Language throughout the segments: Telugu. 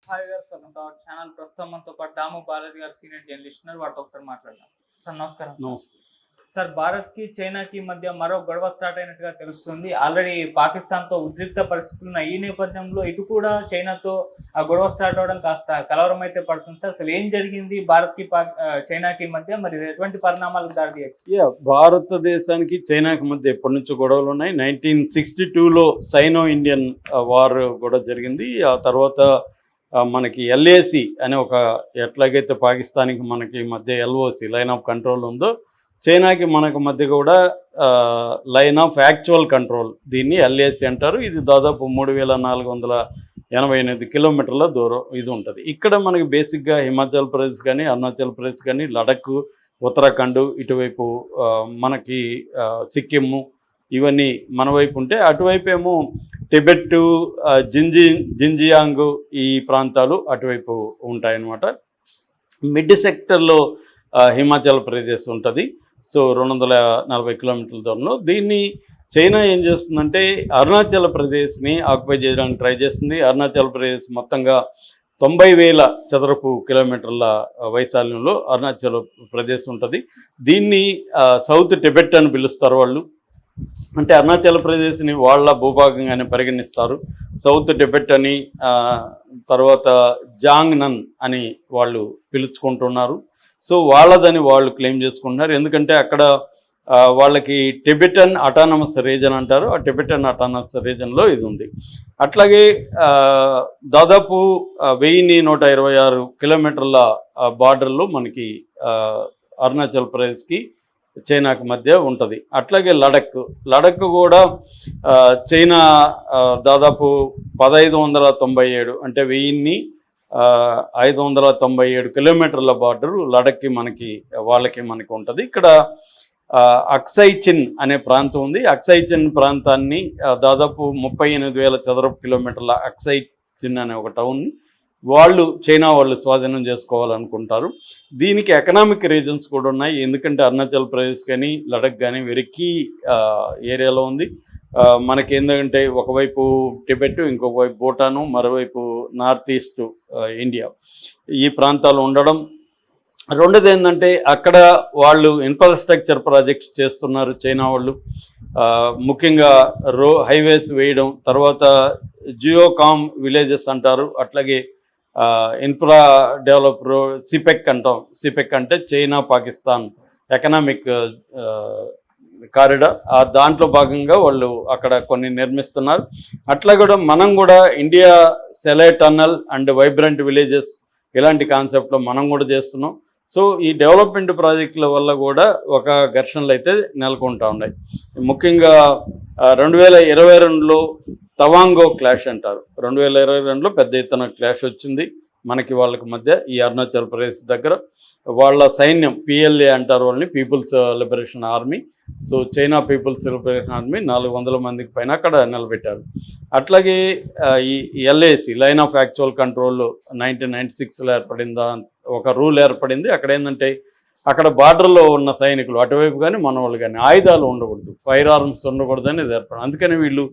హాయ్ గారు, ఛానల్ ప్రస్తుతం మనతో పాటు దాము బాలాజీ గారు సీనియర్ జర్నలిస్ట్ ఉన్నారు. వాటితో ఒకసారి మాట్లాడదాం. సార్ నమస్కారం. నమస్తే. సార్, భారత్కి చైనాకి మధ్య మరో గొడవ స్టార్ట్ అయినట్టుగా తెలుస్తుంది. ఆల్రెడీ పాకిస్తాన్తో ఉద్రిక్త పరిస్థితులు ఉన్నాయి. ఈ నేపథ్యంలో ఇటు కూడా చైనాతో ఆ గొడవ స్టార్ట్ అవడం కాస్త కలవరం అయితే పడుతుంది. సార్, అసలు ఏం జరిగింది భారత్కి చైనాకి మధ్య, మరి ఎటువంటి పరిణామాలకు దారితీయచ్చు? భారతదేశానికి చైనాకి మధ్య ఎప్పటి నుంచో గొడవలు ఉన్నాయి. 1962లో సైనో ఇండియన్ వార్ కూడా జరిగింది. ఆ తర్వాత మనకి ఎల్ఏసి అనే ఒక ఎట్లాగైతే పాకిస్తాన్కి మనకి మధ్య ఎల్ఓసి లైన్ ఆఫ్ కంట్రోల్ ఉందో, చైనాకి మనకు మధ్య కూడా లైన్ ఆఫ్ యాక్చువల్ కంట్రోల్, దీన్ని ఎల్ఏసి అంటారు. ఇది దాదాపు 3488 కిలోమీటర్ల దూరం ఇది ఉంటుంది. ఇక్కడ మనకి బేసిక్గా హిమాచల్ ప్రదేశ్ కానీ, అరుణాచల్ ప్రదేశ్ కానీ, లడఖ్, ఉత్తరాఖండ్, ఇటువైపు మనకి సిక్కిము, ఇవన్నీ మన వైపు ఉంటే, అటువైపు ఏమో టిబెట్, జింజియాంగ్ ఈ ప్రాంతాలు అటువైపు ఉంటాయన్నమాట. మిడ్ సెక్టర్లో హిమాచల్ ప్రదేశ్ ఉంటుంది. సో 240 కిలోమీటర్ల దూరంలో. దీన్ని చైనా ఏం చేస్తుందంటే అరుణాచల్ ప్రదేశ్ని ఆక్యుపై చేయడానికి ట్రై చేస్తుంది. అరుణాచల్ ప్రదేశ్ మొత్తంగా 90,000 చదరపు కిలోమీటర్ల వైశాల్యంలో అరుణాచల్ ప్రదేశ్ ఉంటుంది. దీన్ని సౌత్ టిబెట్ అని పిలుస్తారు వాళ్ళు. అంటే అరుణాచల్ ప్రదేశ్ని వాళ్ళ భూభాగంగానే పరిగణిస్తారు. సౌత్ టిబెట్ అని, తర్వాత జాంగ్నన్ అని వాళ్ళు పిలుచుకుంటున్నారు. సో వాళ్ళదని వాళ్ళు క్లెయిమ్ చేసుకుంటున్నారు. ఎందుకంటే అక్కడ వాళ్ళకి టిబెటన్ అటానమస్ రీజన్ అంటారు. ఆ టిబెటన్ అటానమస్ రీజన్లో ఇది ఉంది. అట్లాగే దాదాపు 1126 కిలోమీటర్ల బార్డర్లో మనకి అరుణాచల్ ప్రదేశ్కి చైనాకు మధ్య ఉంటుంది. అట్లాగే లడఖ్ కూడా చైనా దాదాపు 1597 అంటే 1597 కిలోమీటర్ల బార్డరు లడఖ్కి మనకి మనకి ఉంటుంది. ఇక్కడ అక్సై చిన్ అనే ప్రాంతం ఉంది. అక్సై చిన్ ప్రాంతాన్ని దాదాపు 38,000 చదరపు కిలోమీటర్ల అక్సై చిన్ అనే ఒక టౌన్ని చైనా వాళ్ళు స్వాధీనం చేసుకోవాలనుకుంటారు. దీనికి ఎకనామిక్ రీజన్స్ కూడా ఉన్నాయి. ఎందుకంటే అరుణాచల్ ప్రదేశ్ కానీ, లడఖ్ కానీ వెరీ కీ ఏరియాలో ఉంది. మనకి ఏంటంటే ఒకవైపు టిబెట్, ఇంకొక వైపు భూటాను, మరోవైపు నార్త్ ఈస్ట్ ఇండియా, ఈ ప్రాంతాలు ఉండడం. రెండోది ఏంటంటే అక్కడ వాళ్ళు ఇన్ఫ్రాస్ట్రక్చర్ ప్రాజెక్ట్స్ చేస్తున్నారు చైనా వాళ్ళు. ముఖ్యంగా హైవేస్ వేయడం, తర్వాత జియోకామ్ విలేజెస్ అంటారు. అట్లాగే ఇన్ఫ్రా డెవలప్ సిపెక్ అంటాం. సిపెక్ అంటే చైనా పాకిస్తాన్ ఎకనామిక్ కారిడార్. దాంట్లో భాగంగా వాళ్ళు అక్కడ కొన్ని నిర్మిస్తున్నారు. అట్లా కూడా మనం కూడా India Sela tunnel and vibrant villages ఇలాంటి కాన్సెప్ట్లో మనం కూడా చేస్తున్నాం. సో ఈ డెవలప్మెంట్ ప్రాజెక్టుల వల్ల కూడా ఒక ఘర్షణలు అయితే నెలకొంటూ ఉన్నాయి. ముఖ్యంగా 2022లో తవాంగో క్లాష్ అంటారు. 2022లో పెద్ద ఎత్తున క్లాష్ వచ్చింది మనకి వాళ్ళకి మధ్య. ఈ అరుణాచల్ ప్రదేశ్ దగ్గర వాళ్ళ సైన్యం పిఎల్ఏ అంటారు వాళ్ళని, People's Liberation Army. So China People's Liberation Army 400 మందికి పైన అక్కడ నిలబెట్టారు. అట్లాగే ఈ LAC line of actual control 1996లో ఏర్పడిందా ఒక రూల్ ఏర్పడింది. అక్కడ ఏంటంటే అక్కడ బార్డర్లో ఉన్న సైనికులు అటువైపు కానీ మన వాళ్ళు కానీ ఆయుధాలు ఉండకూడదు, ఫైర్ ఆర్మ్స్ ఉండకూడదని ఇది ఏర్పడింది. అందుకని వీళ్ళు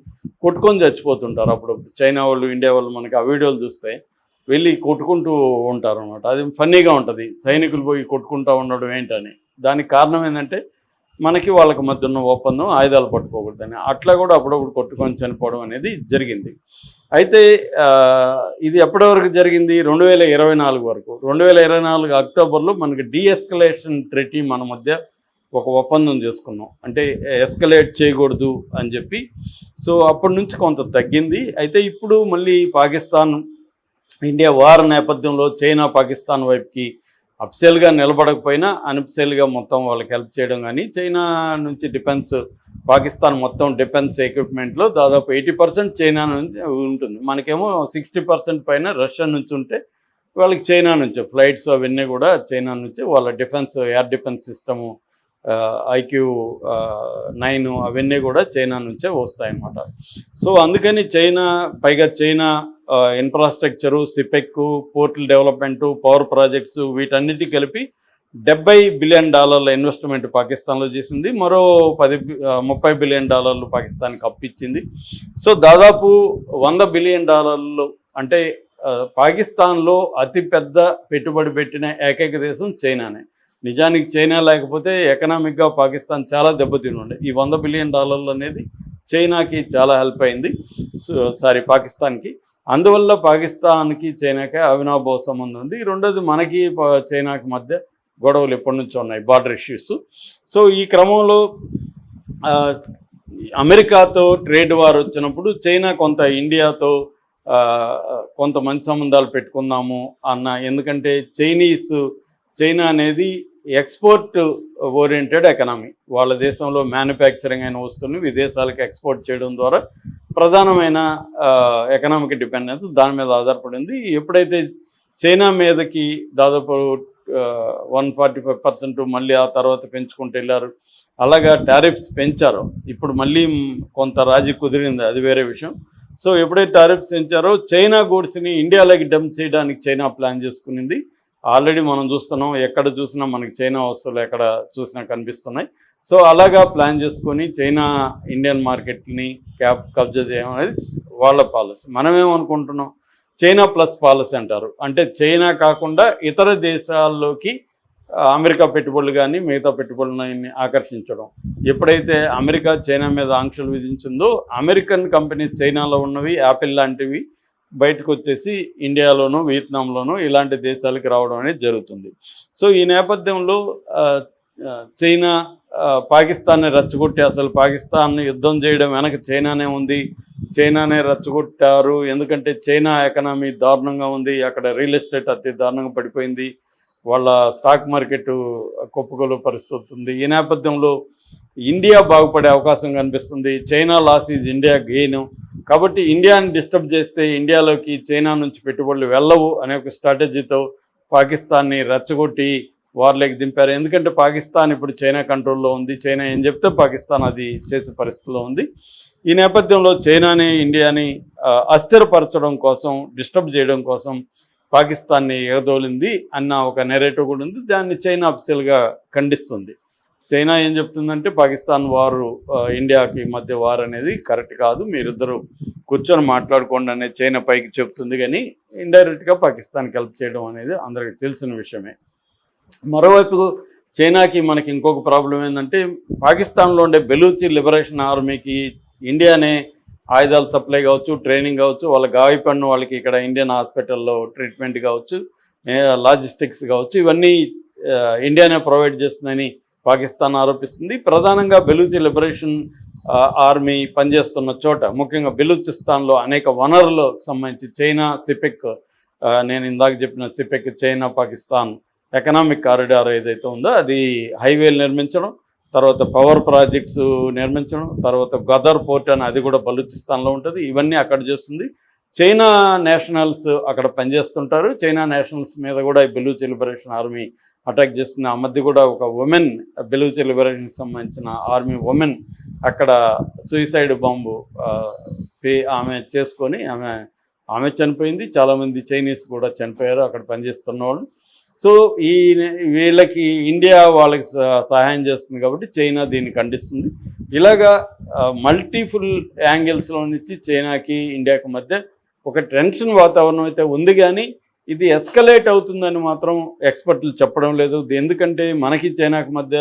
కొట్టుకొని చచ్చిపోతుంటారు. అప్పుడు చైనా వాళ్ళు, ఇండియా వాళ్ళు మనకి ఆ వీడియోలు చూస్తే వెళ్ళి కొట్టుకుంటూ ఉంటారు అనమాట. అది ఫన్నీగా ఉంటుంది, సైనికులు పోయి కొట్టుకుంటూ ఉండడం ఏంటని. దానికి కారణం ఏంటంటే మనకి వాళ్ళకి మధ్య ఉన్న ఒప్పందం ఆయుధాలు పట్టుకోకూడదని. అట్లా కూడా అప్పుడప్పుడు కొట్టుకొని చనిపోవడం అనేది జరిగింది. అయితే ఇది ఎప్పటి వరకు జరిగింది? 2024 వరకు. 2024 అక్టోబర్లో మనకి డీఎస్కలేషన్ ట్రీటీ మన మధ్య ఒక ఒప్పందం చేసుకున్నాం. అంటే ఎస్కలేట్ చేయకూడదు అని చెప్పి. సో అప్పటి నుంచి కొంత తగ్గింది. అయితే ఇప్పుడు మళ్ళీ పాకిస్తాన్ ఇండియా వార్ నేపథ్యంలో చైనా పాకిస్తాన్ వైపుకి అఫిషియల్గా నిలబడకపోయినా అన్అఫిషియల్గా మొత్తం వాళ్ళకి హెల్ప్ చేయడం కానీ, చైనా నుంచి డిఫెన్స్, పాకిస్తాన్ మొత్తం డిఫెన్స్ ఎక్విప్మెంట్లో దాదాపు 80% చైనా నుంచి ఉంటుంది. మనకేమో 60% పైన రష్యా నుంచి ఉంటే, వాళ్ళకి చైనా నుంచి ఫ్లైట్స్ అవన్నీ కూడా చైనా నుంచి వాళ్ళ defence, air defence system, IQ-9 అవన్నీ కూడా చైనా నుంచే వస్తాయన్నమాట. సో అందుకని పైగా చైనా ఇన్ఫ్రాస్ట్రక్చరు, సిపెక్, పోర్టుల డెవలప్మెంటు, పవర్ ప్రాజెక్ట్స్ వీటన్నిటి కలిపి $70 బిలియన్ ఇన్వెస్ట్మెంట్ పాకిస్తాన్లో చేసింది. మరో $30 బిలియన్ పాకిస్తాన్కి అప్పిచ్చింది. సో దాదాపు $100 బిలియన్ అంటే పాకిస్తాన్లో అతిపెద్ద పెట్టుబడి పెట్టిన ఏకైక దేశం చైనానే. నిజానికి చైనా లేకపోతే ఎకనామిక్గా పాకిస్తాన్ చాలా దెబ్బతిని ఉండే. ఈ $100 బిలియన్ అనేది చైనాకి చాలా హెల్ప్ అయింది, పాకిస్తాన్కి. అందువల్ల పాకిస్తాన్కి చైనాకి అవినాభావ సంబంధం ఉంది. రెండోది మనకి చైనాకి మధ్య గొడవలు ఎప్పటి నుంచో ఉన్నాయి, బార్డర్ ఇష్యూస్. సో ఈ క్రమంలో అమెరికాతో ట్రేడ్ వార్ వచ్చినప్పుడు చైనా కొంత ఇండియాతో కొంత మంచి సంబంధాలు పెట్టుకుందాము ఎందుకంటే చైనా అనేది ఎక్స్పోర్ట్ ఓరియంటెడ్ ఎకనామీ. వాళ్ళ దేశంలో మ్యానుఫ్యాక్చరింగ్ అయిన వస్తువుని విదేశాలకు ఎక్స్పోర్ట్ చేయడం ద్వారా ప్రధానమైన ఎకనామిక్ డిపెండెన్స్ దాని మీద ఆధారపడింది. ఎప్పుడైతే చైనా మీదకి దాదాపు 145% మళ్ళీ ఆ తర్వాత పెంచుకుంటూ వెళ్ళారు, అలాగా టారిఫ్స్ పెంచారు. ఇప్పుడు మళ్ళీ కొంత రాజీ కుదిరింది, అది వేరే విషయం. సో ఎప్పుడైతే టారిఫ్స్ పెంచారో చైనా గూడ్స్ని ఇండియాలోకి డంప్ చేయడానికి చైనా ప్లాన్ చేసుకునింది. ఆల్రెడీ మనం చూస్తున్నాం, ఎక్కడ చూసినా మనకి చైనా వస్తువులు ఎక్కడ చూసినా కనిపిస్తున్నాయి. సో అలాగా ప్లాన్ చేసుకొని చైనా ఇండియన్ మార్కెట్ని కబ్జా చేయడం అనేది వాళ్ళ పాలసీ. మనమేమనుకుంటున్నాం, చైనా ప్లస్ పాలసీ అంటారు. అంటే చైనా కాకుండా ఇతర దేశాల్లోకి అమెరికా పెట్టుబడులు కానీ మిగతా పెట్టుబడులని ఆకర్షించడం. ఎప్పుడైతే అమెరికా చైనా మీద ఆంక్షలు విధించిందో అమెరికన్ కంపెనీస్ చైనాలో ఉన్నవి, యాపిల్ లాంటివి బయటకు వచ్చేసి ఇండియాలోనూ వియత్నాంలోనూ ఇలాంటి దేశాలకి రావడం అనేది జరుగుతుంది. సో ఈ నేపథ్యంలో చైనా పాకిస్తాన్ని రెచ్చగొట్టి, అసలు పాకిస్తాన్ని యుద్ధం చేయడం వెనక చైనానే ఉంది, చైనానే రెచ్చగొట్టారు. ఎందుకంటే చైనా ఎకనామీ దారుణంగా ఉంది, అక్కడ రియల్ ఎస్టేట్ అతి దారుణంగా పడిపోయింది, వాళ్ళ స్టాక్ మార్కెట్ కుప్పకూలు పరిస్థితి ఉంది. ఈ నేపథ్యంలో ఇండియా బాగుపడే అవకాశం కనిపిస్తుంది. China loss is India gain. కాబట్టి ఇండియాని డిస్టర్బ్ చేస్తే ఇండియాలోకి చైనా నుంచి పెట్టుబడులు వెళ్ళవు అనే ఒక స్ట్రాటజీతో పాకిస్తాన్ని రెచ్చగొట్టి వార్లోకి దింపారు. ఎందుకంటే పాకిస్తాన్ ఇప్పుడు చైనా కంట్రోల్లో ఉంది, చైనా ఏం చెప్తే పాకిస్తాన్ అది చేసే పరిస్థితిలో ఉంది. ఈ నేపథ్యంలో చైనాని ఇండియాని అస్థిరపరచడం కోసం, డిస్టర్బ్ చేయడం కోసం పాకిస్తాన్ని ఎగదోలింది అన్న ఒక నెరేటివ్ కూడా ఉంది. దాన్ని చైనా అఫీషియల్గా ఖండిస్తుంది. చైనా ఏం చెప్తుందంటే పాకిస్తాన్ వారు ఇండియాకి మధ్య వార్ అనేది కరెక్ట్ కాదు, మీరిద్దరూ కూర్చొని మాట్లాడుకోండి అనేది చైనా పైకి చెప్తుంది. కానీ ఇండైరెక్ట్గా పాకిస్తాన్కి హెల్ప్ చేయడం అనేది అందరికీ తెలిసిన విషయమే. మరోవైపు చైనాకి మనకి ఇంకొక ప్రాబ్లం ఏంటంటే, పాకిస్తాన్లో ఉండే బెలూచి లిబరేషన్ ఆర్మీకి ఇండియానే ఆయుధాలు సప్లై కావచ్చు, ట్రైనింగ్ కావచ్చు, వాళ్ళ గాయపడిన వాళ్ళకి ఇక్కడ ఇండియన్ హాస్పిటల్లో ట్రీట్మెంట్ కావచ్చు, లాజిస్టిక్స్ కావచ్చు, ఇవన్నీ ఇండియానే ప్రొవైడ్ చేస్తుందని పాకిస్తాన్ ఆరోపిస్తుంది. ప్రధానంగా బెలూచి లిబరేషన్ ఆర్మీ పనిచేస్తున్న చోట, ముఖ్యంగా బెలూచిస్తాన్లో అనేక వనరులకు సంబంధించి చైనా సిపెక్, నేను ఇందాక చెప్పిన సిపెక్ చైనా పాకిస్తాన్ ఎకనామిక్ కారిడార్ ఏదైతే ఉందో అది హైవేలు నిర్మించడం, తర్వాత పవర్ ప్రాజెక్ట్స్ నిర్మించడం, తర్వాత గదర్ పోర్ట్ అని అది కూడా బలూచిస్తాన్లో ఉంటుంది, ఇవన్నీ అక్కడ చేస్తుంది. చైనా నేషనల్స్ అక్కడ పనిచేస్తుంటారు. చైనా నేషనల్స్ మీద కూడా ఈ బెలూచి లిబరేషన్ ఆర్మీ అటాక్ చేస్తుంది. ఆ మధ్య కూడా ఒక ఉమెన్, బెలూచి లిబరేషన్కి సంబంధించిన ఆర్మీ ఉమెన్ అక్కడ సూసైడ్ బాంబు ఆమె చేసుకొని ఆమె చనిపోయింది. చాలామంది చైనీస్ కూడా చనిపోయారు అక్కడ పనిచేస్తున్న వాళ్ళు. సో వీళ్ళకి ఇండియా వాళ్ళకి సహాయం చేస్తుంది కాబట్టి చైనా దీన్ని ఖండిస్తుంది. ఇలాగా మల్టీఫుల్ యాంగిల్స్లో నుంచి చైనాకి ఇండియాకి మధ్య ఒక టెన్షన్ వాతావరణం అయితే ఉంది. కానీ ఇది ఎస్కలేట్ అవుతుందని మాత్రం ఎక్స్పర్ట్లు చెప్పడం లేదు. ఎందుకంటే మనకి చైనాకి మధ్య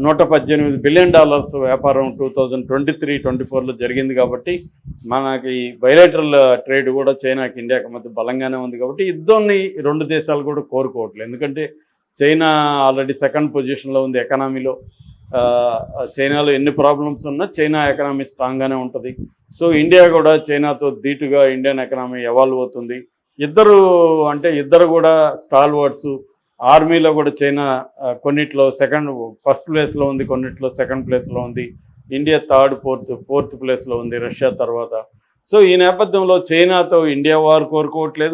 $118 బిలియన్ వ్యాపారం 2023-24లో జరిగింది కాబట్టి మనకి బయలేటరల్ ట్రేడ్ కూడా చైనాకి ఇండియాకి మధ్య బలంగానే ఉంది. కాబట్టి యుద్ధాన్ని రెండు దేశాలు కూడా కోరుకోవట్లేదు. ఎందుకంటే చైనా ఆల్రెడీ సెకండ్ పొజిషన్లో ఉంది ఎకనామీలో. చైనాలో ఎన్ని ప్రాబ్లమ్స్ ఉన్నా చైనా ఎకనామీ స్ట్రాంగ్గానే ఉంటుంది. సో ఇండియా కూడా చైనాతో ధీటుగా ఇండియన్ ఎకనామీ ఎవాల్వ్ అవుతుంది. ఇద్దరు కూడా స్టాల్ వర్డ్స్. ఆర్మీలో కూడా చైనా కొన్నిట్లో ఫస్ట్ ప్లేస్లో ఉంది, కొన్నిట్లో సెకండ్ ప్లేస్లో ఉంది. ఇండియా ఫోర్త్ ప్లేస్లో ఉంది రష్యా తర్వాత. సో ఈ నేపథ్యంలో చైనాతో ఇండియా వారు కోరుకోవట్లేదు.